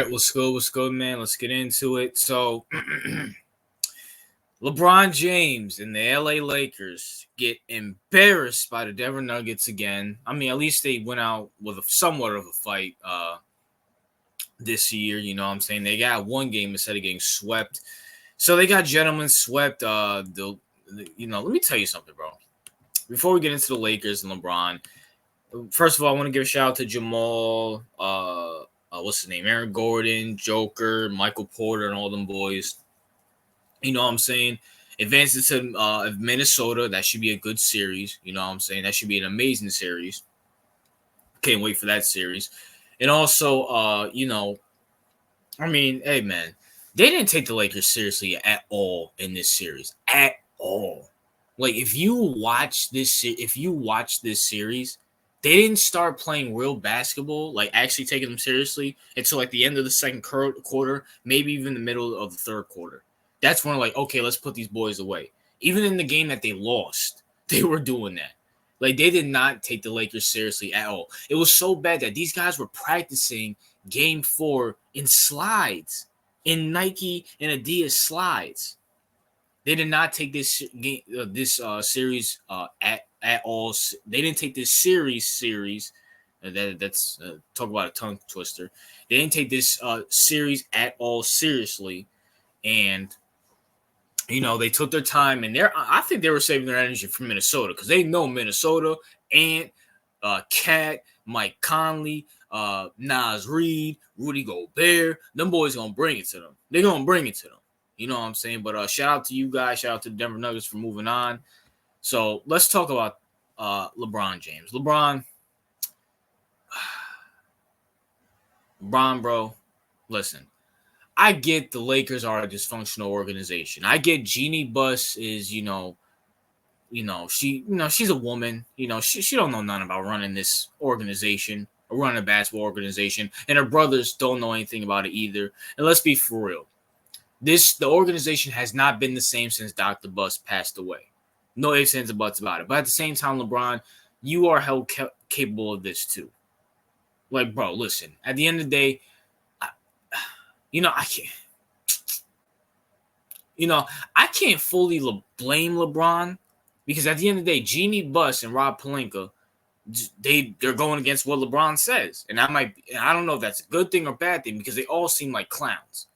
right, what's good? What's good, man? Let's get into it. So, LeBron James and the LA Lakers get embarrassed by the Denver Nuggets again. I mean, at least they went out with somewhat of a fight this year. You know what I'm saying? They got one game instead of getting swept. So they got gentlemen swept. Let me tell you something, bro. Before we get into the Lakers and LeBron, first of all, I want to give a shout out to Jamal. What's his name? Aaron Gordon, Joker, Michael Porter, and all them boys. You know what I'm saying? Advances to Minnesota. That should be a good series. You know what I'm saying? That should be an amazing series. Can't wait for that series. And also, hey, man, they didn't take the Lakers seriously at all in this series. At all. Like, if you watch this series, they didn't start playing real basketball, like actually taking them seriously, until like the end of the second quarter, maybe even the middle of the third quarter. That's when like, okay, let's put these boys away. Even in the game that they lost, they were doing that. Like, they did not take the Lakers seriously at all. It was so bad that these guys were practicing Game 4 in slides, in Nike and Adidas slides. They did not take this series at all. They didn't take this series. That's talk about a tongue twister. They didn't take this series at all seriously, and they took their time. And I think they were saving their energy for Minnesota, because they know Minnesota, Ant, Cat, Mike Conley, Nas Reed, Rudy Gobert. Them boys gonna bring it to them. They're gonna bring it to them. You know what I'm saying? But shout out to you guys. Shout out to the Denver Nuggets for moving on. So let's talk about LeBron James. LeBron, bro, listen. I get the Lakers are a dysfunctional organization. I get Jeannie Buss is, she's a woman. She don't know nothing about running this organization, or running a basketball organization, and her brothers don't know anything about it either. And let's be for real. The organization has not been the same since Dr. Buss passed away. No ifs, ands, or buts about it. But at the same time, LeBron, you are held capable of this too. Like, bro, listen. At the end of the day, I can't. I can't fully blame LeBron, because at the end of the day, Jeannie Buss and Rob Pelinka, they're going against what LeBron says, and I don't know if that's a good thing or bad thing, because they all seem like clowns.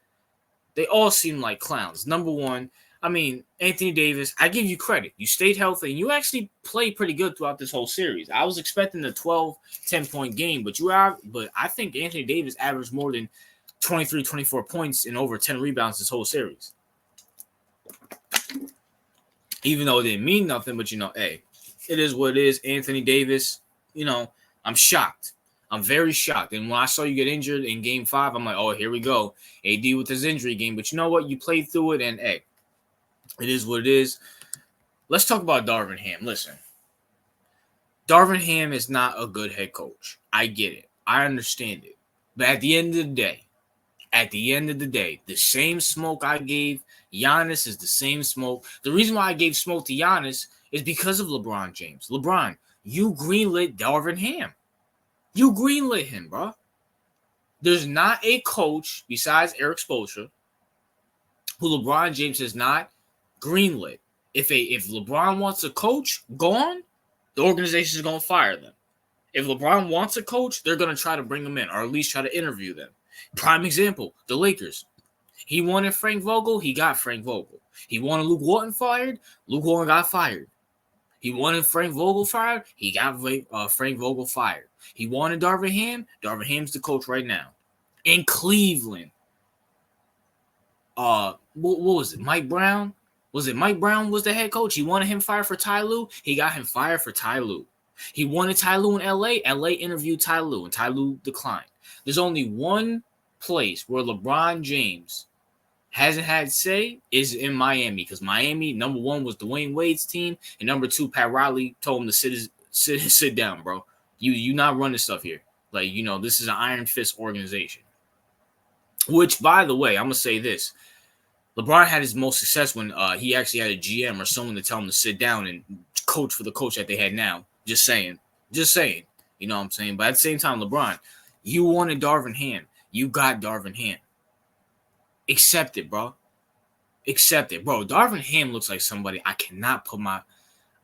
Number one, Anthony Davis, I give you credit. You stayed healthy, and you actually played pretty good throughout this whole series. I was expecting a 12, 10-point game, but I think Anthony Davis averaged more than 23, 24 points and over 10 rebounds this whole series. Even though it didn't mean nothing, but hey, it is what it is. Anthony Davis, I'm shocked. I'm very shocked. And when I saw you get injured in Game 5, I'm like, oh, here we go. AD with his injury game. But you know what? You played through it, and hey, it is what it is. Let's talk about Darvin Ham. Listen, Darvin Ham is not a good head coach. I get it. I understand it. But at the end of the day, the same smoke I gave Giannis is the same smoke. The reason why I gave smoke to Giannis is because of LeBron James. LeBron, you greenlit Darvin Ham. You greenlit him, bro. There's not a coach besides Eric Spoelstra who LeBron James has not greenlit. If LeBron wants a coach gone, the organization is going to fire them. If LeBron wants a coach, they're going to try to bring them in, or at least try to interview them. Prime example, the Lakers. He wanted Frank Vogel, he got Frank Vogel. He wanted Luke Walton fired, Luke Walton got fired. He wanted Frank Vogel fired, he got Frank Vogel fired. He wanted Darvin Ham, Ham's the coach right now. In Cleveland, what was it, Mike Brown? Was it Mike Brown was the head coach? He wanted him fired for Ty Lue, he got him fired for Ty Lue. He wanted Ty Lue in LA, LA interviewed Ty Lue, and Ty Lue declined. There's only one place where LeBron James hasn't had say is in Miami, because Miami, number one, was Dwayne Wade's team, and number two, Pat Riley told him to sit down, bro. You not running stuff here. Like, this is an iron fist organization. Which, by the way, I'm gonna say this: LeBron had his most success when he actually had a GM or someone to tell him to sit down and coach for the coach that they had now. Just saying. You know what I'm saying? But at the same time, LeBron, you wanted Darvin Ham. You got Darvin Ham. Accept it, bro. Accept it, bro. Darvin Ham looks like somebody I cannot put my.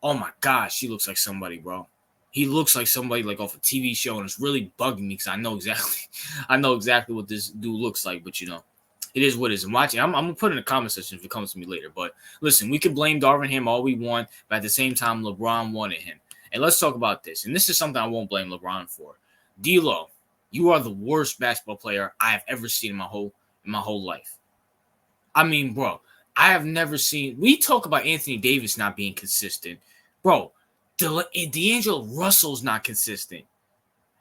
Oh my gosh, he looks like somebody, bro. He looks like somebody like off a TV show, and it's really bugging me because I know exactly what this dude looks like. But it is what it is. And watching, I'm gonna put it in the comment section if it comes to me later. But listen, we can blame Darvin Ham all we want, but at the same time, LeBron wanted him. And let's talk about this. And this is something I won't blame LeBron for. D-Lo, you are the worst basketball player I have ever seen in my whole life. I mean, bro, I have never seen. We talk about Anthony Davis not being consistent, bro. D'Angelo Russell's not consistent.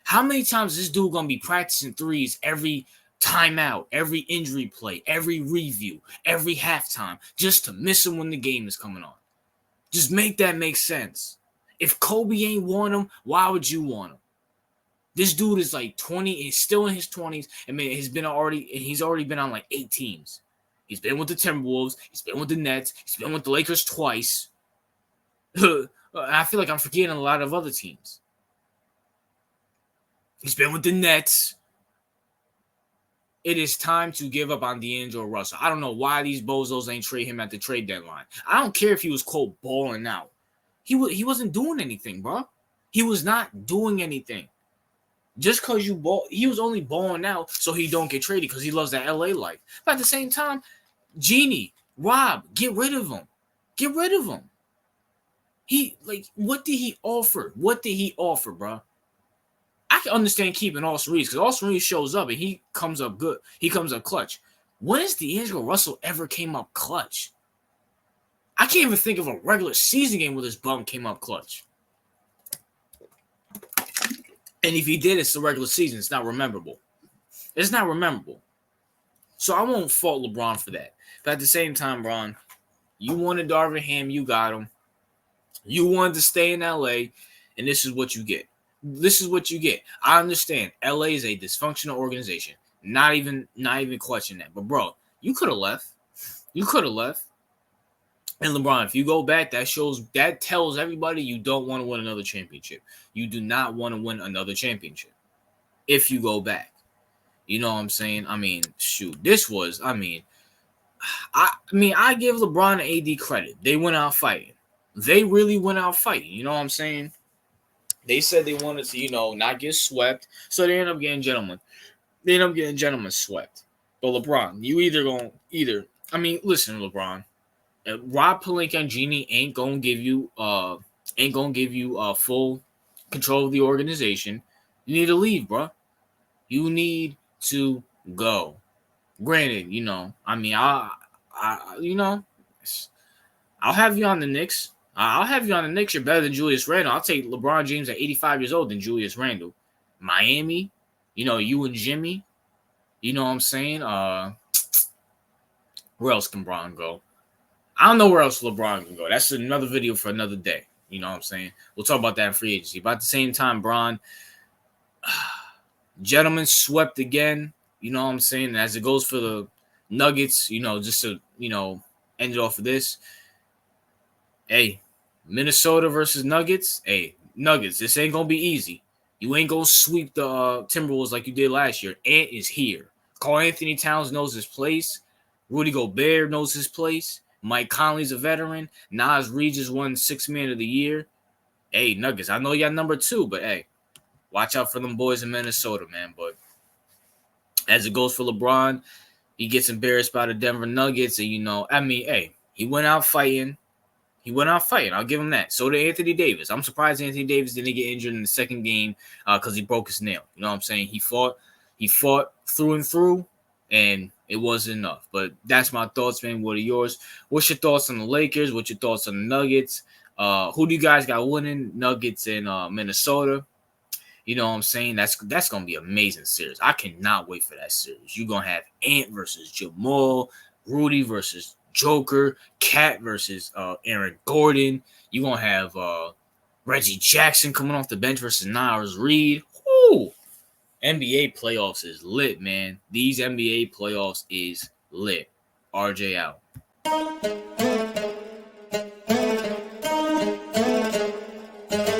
How many times is this dude gonna be practicing threes every timeout, every injury play, every review, every halftime, just to miss him when the game is coming on? Just make that make sense. If Kobe ain't want him, why would you want him? This dude is like 20, he's still in his 20s. I mean, he's already been on like 8 teams. He's been with the Timberwolves, he's been with the Nets, he's been with the Lakers twice. I feel like I'm forgetting a lot of other teams. He's been with the Nets. It is time to give up on D'Angelo Russell. I don't know why these bozos ain't trade him at the trade deadline. I don't care if he was quote balling out. He wasn't doing anything, bro. He was not doing anything. Just because you ball, he was only balling out so he don't get traded because he loves that LA life. But at the same time, Genie, Rob, get rid of him. Get rid of him. What did he offer? What did he offer, bro? I can understand keeping Austin Reeves because Austin Reeves shows up and he comes up good. He comes up clutch. When has D'Angelo Russell ever came up clutch? I can't even think of a regular season game where this bum came up clutch. And if he did, it's the regular season. It's not memorable. It's not memorable. So I won't fault LeBron for that. But at the same time, Ron, you wanted Darvin Ham, you got him. You wanted to stay in LA, and this is what you get. This is what you get. I understand LA is a dysfunctional organization. Not even questioning that. But bro, you could have left. You could have left. And LeBron, if you go back, that tells everybody you don't want to win another championship. You do not want to win another championship if you go back. You know what I'm saying? I mean, shoot, I give LeBron and AD credit. They went out fighting. They really went out fighting. You know what I'm saying? They said they wanted to, not get swept. So they end up getting gentlemen. They end up getting gentlemen swept. But LeBron, you listen, LeBron. Rob Pelinka and Genie ain't gonna give you full control of the organization. You need to leave, bro. You need to go. Granted, I'll have you on the Knicks. I'll have you on the Knicks. You're better than Julius Randle. I'll take LeBron James at 85 years old than Julius Randle. Miami, you and Jimmy. You know what I'm saying? Where else can Bron go? I don't know where else LeBron can go. That's another video for another day. You know what I'm saying? We'll talk about that in free agency. But at the same time, Bron, gentlemen swept again. You know what I'm saying? And as it goes for the Nuggets, just to, end it off of this. Hey, Minnesota versus Nuggets. Hey, Nuggets, this ain't going to be easy. You ain't going to sweep the Timberwolves like you did last year. Ant is here. Karl Anthony Towns knows his place. Rudy Gobert knows his place. Mike Conley's a veteran. Nas Reed just won 6th Man of the Year. Hey, Nuggets, I know y'all number 2, but hey, watch out for them boys in Minnesota, man. But as it goes for LeBron, he gets embarrassed by the Denver Nuggets. And, hey, he went out fighting. I'll give him that. So did Anthony Davis. I'm surprised Anthony Davis didn't get injured in the second game because he broke his nail. You know what I'm saying? He fought through and through, and it wasn't enough. But that's my thoughts, man. What are yours? What's your thoughts on the Lakers? What's your thoughts on the Nuggets? Who do you guys got winning? Nuggets in Minnesota. You know what I'm saying? That's going to be an amazing series. I cannot wait for that series. You're going to have Ant versus Jamal, Rudy versus Joker, Cat versus Aaron Gordon. You're going to have Reggie Jackson coming off the bench versus Nas Reed. Woo! NBA playoffs is lit, man. These NBA playoffs is lit. RJ out.